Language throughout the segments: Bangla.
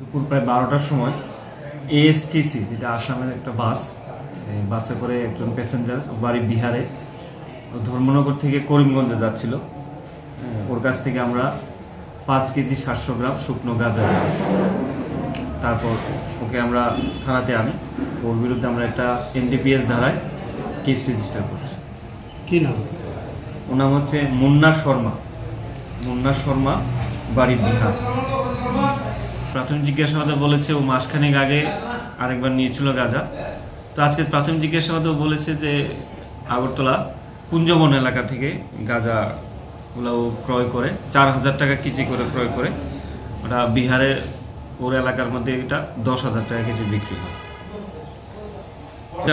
দুপুর প্রায় 12টার সময় এএসটিসি, যেটা আসামের একটা বাস, এই বাসে করে একজন প্যাসেঞ্জার বাড়ি বিহারে ধর্মনগর থেকে করিমগঞ্জে যাচ্ছিল। ওর কাছ থেকে আমরা 5 কেজি 700 গ্রাম শুকনো গাঁজা নিই। তারপর ওকে আমরা থানাতে আনি। ওর বিরুদ্ধে আমরা একটা এনডিপিএস ধারায় কেস রেজিস্টার করছি। কী নাম? ওর নাম হচ্ছে মুন্না শর্মা। মুন্না শর্মা, বাড়ি বিহার। প্রাথমিক জিজ্ঞাসাবাদে বলেছে ও মাসখানেক আগে আরেকবার নিয়েছিল গাঁজা। তো আজকে প্রাথমিক জিজ্ঞাসাবাদেও বলেছে যে আগরতলা কুঞ্জবন এলাকা থেকে গাঁজাগুলো ও ক্রয় করে 4000 টাকা কেজি করে ক্রয় করে। ওটা বিহারে ওর এলাকার মধ্যে এটা 10,000 টাকা কেজি বিক্রি হয়।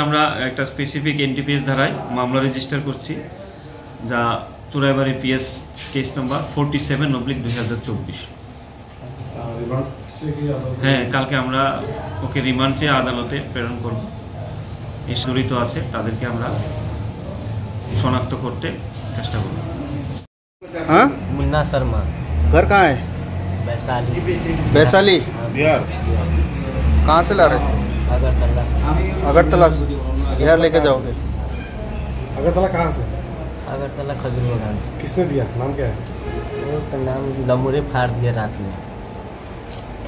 আমরা একটা স্পেসিফিক এনডিপিএস ধারায় মামলা রেজিস্টার করছি, যা চুরাইবাড়ি পিএস কেস নাম্বার 47/2024। হ্যাঁ, কালকে আমরা ওকে রিমান্ড চেয়ে আদালতে প্রেরণ করব। এই জড়িত আছে তাদেরকে আমরা শনাক্ত করতে চেষ্টা করব। हाँ? मुन्ना शर्मा। घर कहाँ है? वैशाली। वैशाली बिहार। कहाँ से ला रहे थे? अगरतला। अगरतला से बिहार लेके जाओगे? अगरतला कहाँ से? अगरतला खजूर बागान। किसने दिया? नाम क्या है? उसका नाम लमुरे फाड़ दिया रात में।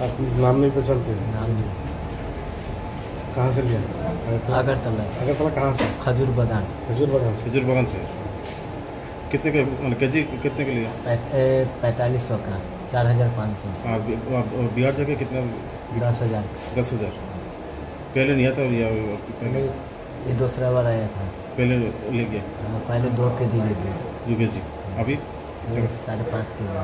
आप नाम नहीं पहचानते? नाम नहीं। कहाँ से लिया? अगरतला। अगरतला कहाँ से? खजूर बागान। खजूर बागान से। खजूर बागान से कितने के कितने के लिए? 4500 का, 4500। बिहार जगह कितना? 10,000। 10,000 पहले नहीं आता या पहले? ये दूसरा बार आया था। पहले ले गया पहले 2 केजी ले गया। 2 केजी, अभी 5.5 केजी।